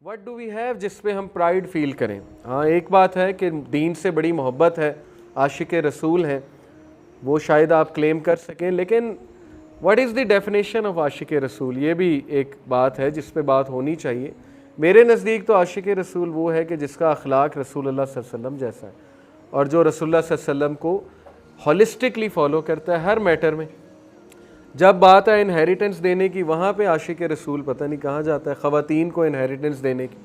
What do we have जिस पे हम प्राइड फील करें। हाँ, एक बात है कि दीन से बड़ी मोहब्बत है, आशिक रसूल हैं, वो शायद आप क्लेम कर सकें, लेकिन what is the definition of आशिक रसूल, ये भी एक बात है जिस पे बात होनी चाहिए। मेरे नज़दीक तो आशिक रसूल वो है कि जिसका अखलाक रसूलुल्लाह सल्लल्लाहु अलैहि वसल्लम जैसा है और जो रसूलुल्लाह सल्लल्लाहु अलैहि वसल्लम को हॉलिस्टिकली फॉलो करता है हर मैटर में। जब बात है इनहेरिटेंस देने की, वहाँ पे आशिक रसूल पता नहीं कहाँ जाता है, ख़वातीन को इनहेरिटेंस देने की।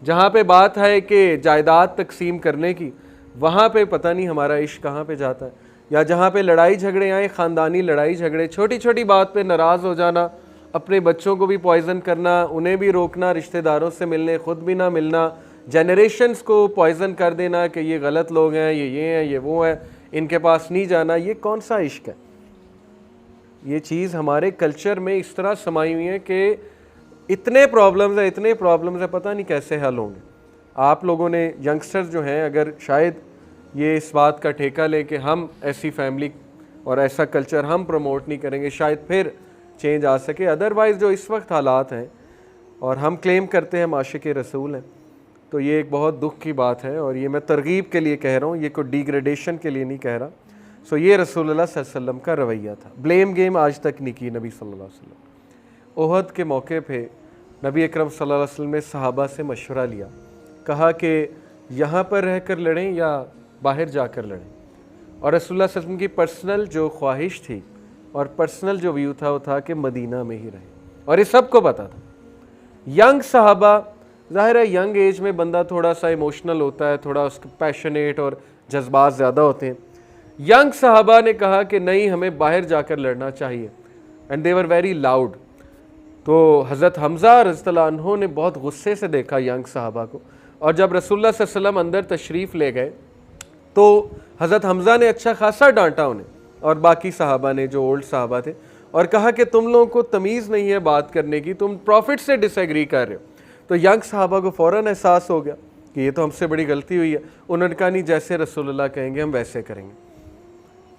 जहाँ पे बात है कि जायदाद तकसीम करने की, वहाँ पे पता नहीं हमारा इश्क कहाँ पे जाता है। या जहाँ पे लड़ाई झगड़े आए, ख़ानदानी लड़ाई झगड़े, छोटी छोटी बात पे नाराज़ हो जाना, अपने बच्चों को भी पॉइज़न करना, उन्हें भी रोकना, रिश्तेदारों से मिलने ख़ुद भी ना मिलना, जनरेशन्स को पॉइज़न कर देना कि ये गलत लोग हैं, ये हैं, ये वो हैं, इनके पास नहीं जाना। ये कौन सा इश्क है? ये चीज़ हमारे कल्चर में इस तरह समाई हुई है कि इतने प्रॉब्लम्स हैं, पता नहीं कैसे हल होंगे। आप लोगों ने यंगस्टर्स जो हैं, अगर शायद ये इस बात का ठेका लें कि हम ऐसी फैमिली और ऐसा कल्चर हम प्रमोट नहीं करेंगे, शायद फिर चेंज आ सके। अदरवाइज़ जो इस वक्त हालात हैं और हम क्लेम करते हैं हम आशिक रसूल हैं, तो ये एक बहुत दुख की बात है। और ये मैं तरगीब के लिए कह रहा हूँ, ये कोई डिग्रेडेशन के लिए नहीं कह रहा। सो ये रसूलुल्लाह सल्लल्लाहु अलैहि वसल्लम का रवैया था। ब्लेम गेम आज तक नहीं की नबी सल्लल्लाहु अलैहि वसल्लम। ओहद के मौके पे नबी अकरम सल्लल्लाहु अलैहि वसल्लम ने सहाबा से मशवरा लिया, कहा कि यहाँ पर रह कर लड़ें या बाहर जाकर लड़ें। और रसूलुल्लाह सल्लल्लाहु अलैहि वसल्लम की पर्सनल जो ख्वाहिश थी और पर्सनल जो व्यू था वो था कि मदीना में ही रहें, और ये सबको पता था। यंग सहाबा, ज़ाहिर है यंग एज में बंदा थोड़ा सा इमोशनल होता है, थोड़ा उसका पैशनेट और जज्बात ज़्यादा होते हैं। यंग सहाबा ने कहा कि नहीं, हमें बाहर जाकर लड़ना चाहिए, and they were very loud. तो हज़रत हमज़ा रज़ियल्लाहु अन्हु ने बहुत गुस्से से देखा यंग सहाबा को, और जब रसूलुल्लाह सल्लल्लाहु अलैहि वसल्लम अंदर तशरीफ़ ले गए तो हज़रत हमज़ा ने अच्छा खासा डांटा उन्हें और बाकी सहाबा ने जो ओल्ड सहाबा थे, और कहा कि तुम लोगों को तमीज़ नहीं है बात करने की, तुम प्रॉफिट से डिसएग्री कर रहे हो। तो यंग सहाबा को फ़ौरन एहसास हो गया कि ये तो हमसे बड़ी गलती हुई है। उन्होंने कहा नहीं, जैसे रसूलुल्लाह कहेंगे हम वैसे करेंगे।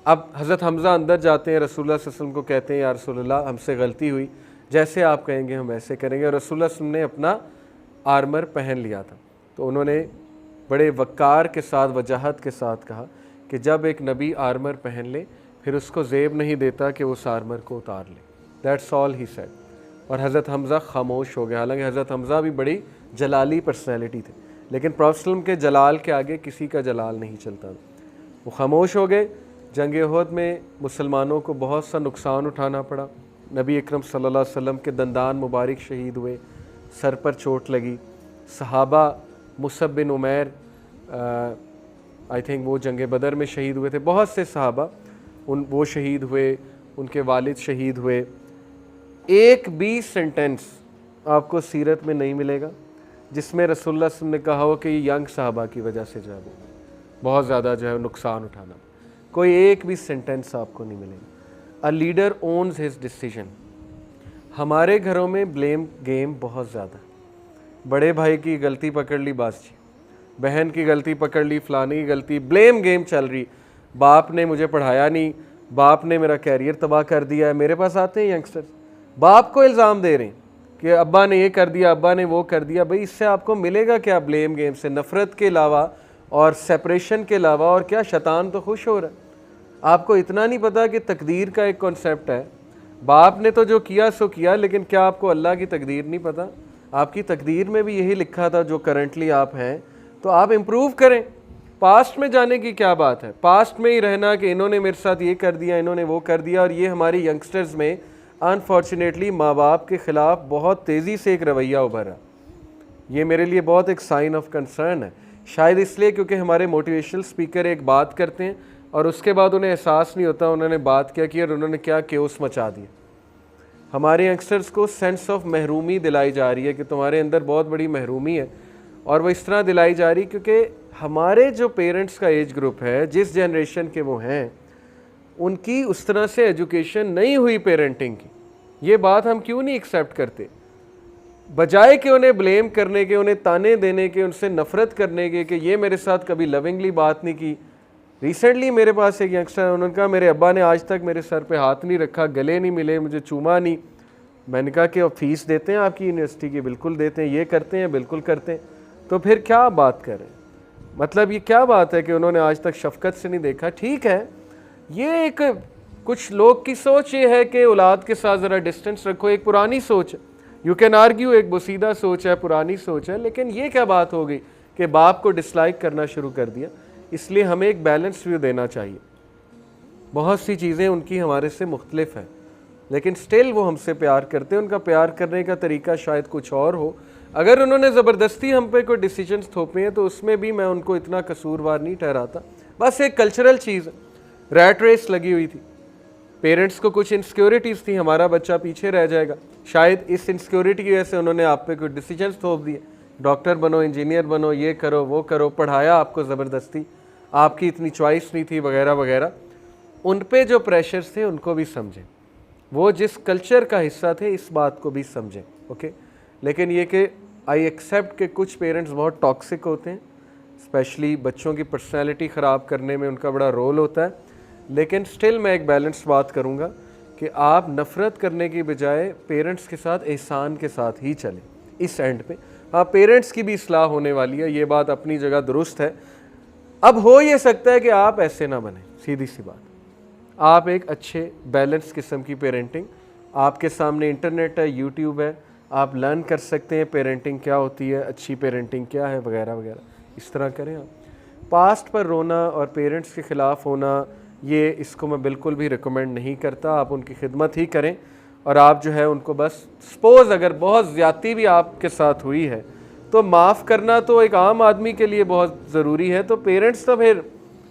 अब हज़रत हमज़ा अंदर जाते हैं, रसूलुल्लाह सल्लल्लाहु अलैहि वसल्लम को कहते हैं या रसूलुल्लाह हमसे गलती हुई, जैसे आप कहेंगे हम वैसे करेंगे। और रसूलुल्लाह सल्लल्लाहु अलैहि वसल्लम ने अपना आर्मर पहन लिया था, तो उन्होंने बड़े वक़ार के साथ, वजाहत के साथ कहा कि जब एक नबी आर्मर पहन ले फिर उसको ज़ेब नहीं देता कि उस आर्मर को उतार ले। That's all he said. और हज़रत हमज़ा खामोश हो गए। हालांकि हज़रत हमज़ा भी बड़ी जलाली पर्सनैलिटी थे, लेकिन प्रॉफेट सल्लल्लाहु अलैहि वसल्लम के जलाल के आगे किसी का जलाल नहीं चलता। वो खामोश हो गए। जंग उहद में मुसलमानों को बहुत सा नुकसान उठाना पड़ा। नबी अकरम सल्लल्लाहु अलैहि वसल्लम के दंदान मुबारक शहीद हुए, सर पर चोट लगी। सहाबा Musab bin Umair I think वो जंग बदर में शहीद हुए थे। बहुत से सहाबा वो शहीद हुए, उनके वालिद शहीद हुए। एक भी सेंटेंस आपको सीरत में नहीं मिलेगा जिसमें रसूलुल्लाह सल्लल्लाहु अलैहि वसल्लम ने कहा हो कि ये यंग सहाबा की वजह से जो है बहुत ज़्यादा जो है नुकसान उठाना। कोई एक भी सेंटेंस आपको नहीं मिलेगा। A leader owns his decision. हमारे घरों में ब्लेम गेम बहुत ज़्यादा। बड़े भाई की गलती पकड़ ली बास जी, बहन की गलती पकड़ ली, फलानी की गलती, ब्लेम गेम चल रही। बाप ने मुझे पढ़ाया नहीं, बाप ने मेरा कैरियर तबाह कर दिया है। मेरे पास आते हैं यंगस्टर्स, बाप को इल्ज़ाम दे रहे हैं कि अब्बा ने ये कर दिया, अब्बा ने वो कर दिया। भाई इससे आपको मिलेगा क्या? ब्लेम गेम से नफ़रत के अलावा और सेपरेशन के अलावा और क्या? शैतान तो खुश हो रहा है। आपको इतना नहीं पता कि तकदीर का एक कॉन्सेप्ट है। बाप ने तो जो किया सो किया, लेकिन क्या आपको अल्लाह की तकदीर नहीं पता? आपकी तकदीर में भी यही लिखा था जो करंटली आप हैं, तो आप इम्प्रूव करें। पास्ट में जाने की क्या बात है? पास्ट में ही रहना कि इन्होंने मेरे साथ ये कर दिया, इन्होंने वो कर दिया। और ये हमारी यंगस्टर्स में अनफॉर्चुनेटली माँ बाप के ख़िलाफ़ बहुत तेज़ी से एक रवैया उभरा। ये मेरे लिए बहुत एक साइन ऑफ कंसर्न है। शायद इसलिए क्योंकि हमारे मोटिवेशनल स्पीकर एक बात करते हैं और उसके बाद उन्हें एहसास नहीं होता उन्होंने बात क्या की और उन्होंने क्या केओस मचा दिया। हमारे यंगस्टर्स को सेंस ऑफ महरूमी दिलाई जा रही है कि तुम्हारे अंदर बहुत बड़ी महरूमी है, और वो इस तरह दिलाई जा रही क्योंकि हमारे जो पेरेंट्स का एज ग्रुप है, जिस जनरेशन के वो हैं, उनकी उस तरह से एजुकेशन नहीं हुई पेरेंटिंग की। ये बात हम क्यों नहीं एक्सेप्ट करते? बजाय कि उन्हें ब्लेम करने के, उन्हें ताने देने के, उनसे नफ़रत करने के कि ये मेरे साथ कभी लविंगली बात नहीं की। रिसेंटली मेरे पास एक यंगस्टर है, उन्होंने कहा मेरे अब्बा ने आज तक मेरे सर पे हाथ नहीं रखा, गले नहीं मिले, मुझे चूमा नहीं। मैंने कहा कि अब फीस देते हैं आपकी यूनिवर्सिटी की? बिल्कुल देते हैं। ये करते हैं? बिल्कुल करते हैं। तो फिर क्या बात करें? मतलब ये क्या बात है कि उन्होंने आज तक शफकत से नहीं देखा? ठीक है, ये एक कुछ लोग की सोच ये है कि औलाद के साथ ज़रा डिस्टेंस रखो, एक पुरानी सोच है। यू कैन आर्ग्यू, एक बोसीदा सोच है, पुरानी सोच है, लेकिन ये क्या बात हो गई कि बाप को डिसलाइक करना शुरू कर दिया? इसलिए हमें एक बैलेंस व्यू देना चाहिए। बहुत सी चीज़ें उनकी हमारे से मुख्तलिफ हैं, लेकिन स्टिल वो हमसे प्यार करते हैं। उनका प्यार करने का तरीका शायद कुछ और हो। अगर उन्होंने ज़बरदस्ती हम पे कोई डिसीजंस थोपे हैं तो उसमें भी मैं उनको इतना कसूरवार नहीं ठहराता। बस एक कल्चरल चीज़ है, रैट रेस लगी हुई थी, पेरेंट्स को कुछ इनसिक्योरिटीज़ थी, हमारा बच्चा पीछे रह जाएगा। शायद इस इनसिक्योरिटी की वजह से उन्होंने आप पे कुछ डिसीजंस थोप दिए, डॉक्टर बनो, इंजीनियर बनो, ये करो वो करो, पढ़ाया आपको ज़बरदस्ती, आपकी इतनी चॉइस नहीं थी, वगैरह वगैरह। उन पे जो प्रेशर्स थे उनको भी समझें, वो जिस कल्चर का हिस्सा थे इस बात को भी समझें। ओके, लेकिन ये कि आई एक्सेप्ट कि कुछ पेरेंट्स बहुत टॉक्सिक होते हैं, स्पेशली बच्चों की पर्सनैलिटी ख़राब करने में उनका बड़ा रोल होता है। लेकिन स्टिल मैं एक बैलेंस बात करूँगा कि आप नफ़रत करने की बजाय पेरेंट्स के साथ एहसान के साथ ही चलें इस एंड पे। हाँ, पेरेंट्स की भी इस्लाह होने वाली है, ये बात अपनी जगह दुरुस्त है। अब हो ये सकता है कि आप ऐसे ना बने, सीधी सी बात। आप एक अच्छे बैलेंस किस्म की पेरेंटिंग, आपके सामने इंटरनेट है, यूट्यूब है, आप लर्न कर सकते हैं पेरेंटिंग क्या होती है, अच्छी पेरेंटिंग क्या है, वगैरह वगैरह। इस तरह करें आप। पास्ट पर रोना और पेरेंट्स के ख़िलाफ़ होना, ये इसको मैं बिल्कुल भी रिकमेंड नहीं करता। आप उनकी खिदमत ही करें और आप जो है उनको बस, सपोज़ अगर बहुत ज़्यादती भी आपके साथ हुई है तो माफ़ करना तो एक आम आदमी के लिए बहुत ज़रूरी है, तो पेरेंट्स तो फिर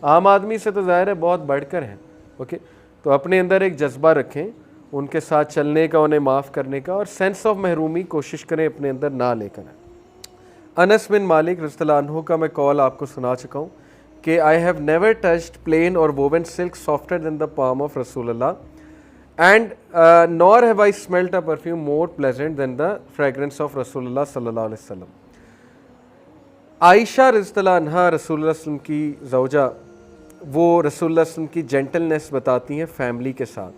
आम आदमी से तो ज़ाहिर है बहुत बढ़कर हैं। ओके, तो अपने अंदर एक जज्बा रखें उनके साथ चलने का, उन्हें माफ़ करने का, और सेंस ऑफ महरूमी कोशिश करें अपने अंदर ना लेकर आए। अनस बिन मालिक रज़ियल्लाहु अन्हु का मैं कॉल आपको सुना चुका हूँ कि I have never touched plain और woven silk softer than the palm of रसूलुल्लाह and nor have I smelt a perfume more pleasant than the fragrance of रसूलुल्लाह सल्लल्लाहु अलैहि वसल्लम। आयशा रज़ियल्लाहु अन्हा रसूलुल्लाह सल्लल्लाहु अलैहि वसल्लम की ज़ौजा, वो रसूलुल्लाह सल्लल्लाहु अलैहि वसल्लम की जेंटलनेस बताती हैं फैमिली के साथ।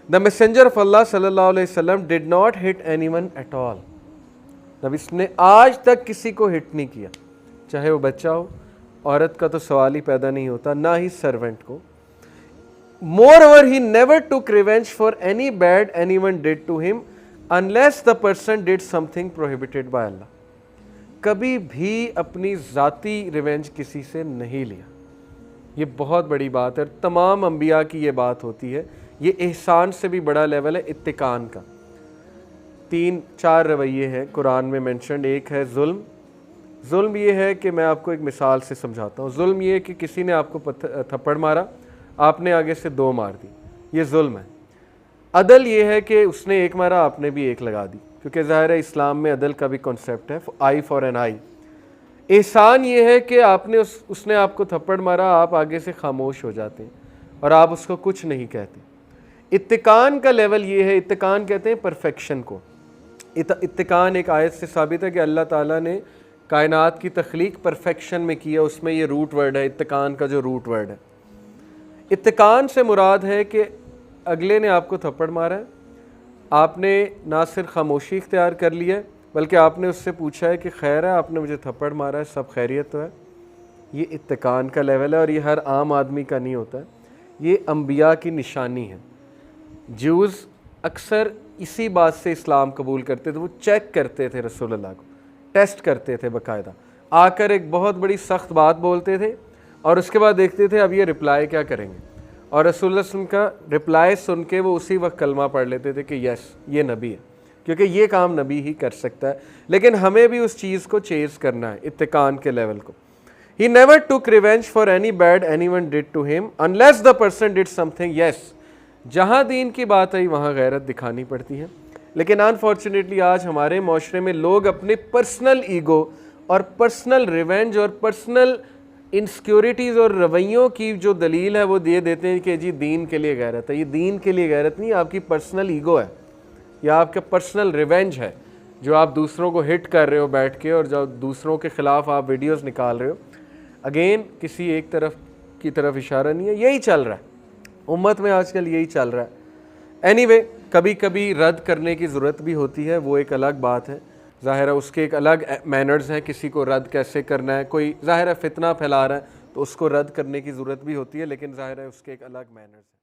द मैसेंजर ऑफ अल्लाह सल्लल्लाहु अलैहि वसल्लम did not hit anyone at all. नबी ने आज तक किसी को हिट नहीं किया, चाहे वो बच्चा हो, औरत का तो सवाल ही पैदा नहीं होता, ना ही सर्वेंट को। Moreover he never took revenge for any bad anyone did to him unless the person did something prohibited by Allah. कभी भी अपनी ज़ाती रिवेंज किसी से नहीं लिया। ये बहुत बड़ी बात है, तमाम अंबिया की ये बात होती है। ये एहसान से भी बड़ा लेवल है इत्तिकान का। 3-4 रवैये हैं कुरान में मेंशन्ड। एक है जुल्म। जुल्म ये है कि मैं आपको एक मिसाल से समझाता हूँ। जुल्म ये है कि किसी ने आपको थप्पड़ मारा, आपने आगे से 2 मार दी, ये जुल्म है। अदल ये है कि उसने 1 मारा, आपने भी 1 लगा दी, क्योंकि ज़ाहिर है इस्लाम में अदल का भी कॉन्सेप्ट है, आई फॉर एन आई। एहसान ये है कि आपने उसने आपको थप्पड़ मारा, आप आगे से खामोश हो जाते हैं और आप उसको कुछ नहीं कहते। इत्तिकान का लेवल ये है, इत्तिकान कहते हैं परफेक्शन को। इत्तिकान एक आयत से साबित है कि अल्लाह ताला ने कायनात की तख्लीक परफेक्शन में किया, उसमें ये रूट वर्ड है, इत्तिकान का जो रूट वर्ड है। इत्तिकान से मुराद है कि अगले ने आपको थप्पड़ मारा है, आपने ना सिर्फ खामोशी इख्तियार कर लिया है, बल्कि आपने उससे पूछा है कि खैर है, आपने मुझे थप्पड़ मारा है, सब खैरियत तो है। ये इत्तिकान का लेवल है और ये हर आम आदमी का नहीं होता है, ये अंबिया की निशानी है। जूज़ अक्सर इसी बात से इस्लाम कबूल करते थे, वो चेक करते थे रसूलुल्लाह को, टेस्ट करते थे बाकायदा। आकर एक बहुत बड़ी सख्त बात बोलते थे और उसके बाद देखते थे अब ये रिप्लाई क्या करेंगे, और रसूलुल्लाह सल्लल्लाहु अलैहि वसल्लम का रिप्लाई सुन के वो उसी वक्त कलमा पढ़ लेते थे कि यस ये नबी है, क्योंकि ये काम नबी ही कर सकता है। लेकिन हमें भी उस चीज़ को चेज़ करना है, इत्तिकान के लेवल को। He never took revenge for any bad anyone did to him unless the person did something. Yes, जहाँ दीन की बात आई वहाँ गैरत दिखानी पड़ती है। लेकिन अनफॉर्चुनेटली आज हमारे माशरे में लोग अपने पर्सनल ईगो और पर्सनल रिवेंज और पर्सनल इनसिक्योरिटीज़ और रवैयों की जो दलील है वो दे देते हैं कि जी दीन के लिए गैरत है। ये दीन के लिए गैरत नहीं, आपकी पर्सनल ईगो है या आपका पर्सनल रिवेंज है, जो आप दूसरों को हिट कर रहे हो बैठ के और जो दूसरों के ख़िलाफ़ आप वीडियोस निकाल रहे हो। अगेन किसी एक तरफ की तरफ इशारा नहीं है, यही चल रहा है उम्मत में आजकल, यही चल रहा है। एनीवे कभी कभी रद्द करने की ज़रूरत भी होती है, वो एक अलग बात है। ज़ाहिर है उसके एक अलग मैनर्स हैं, किसी को रद्द कैसे करना है। कोई ज़ाहिर है फितना फैला रहा है तो उसको रद्द करने की ज़रूरत भी होती है, लेकिन ज़ाहिर है उसके एक अलग मैनर्स हैं।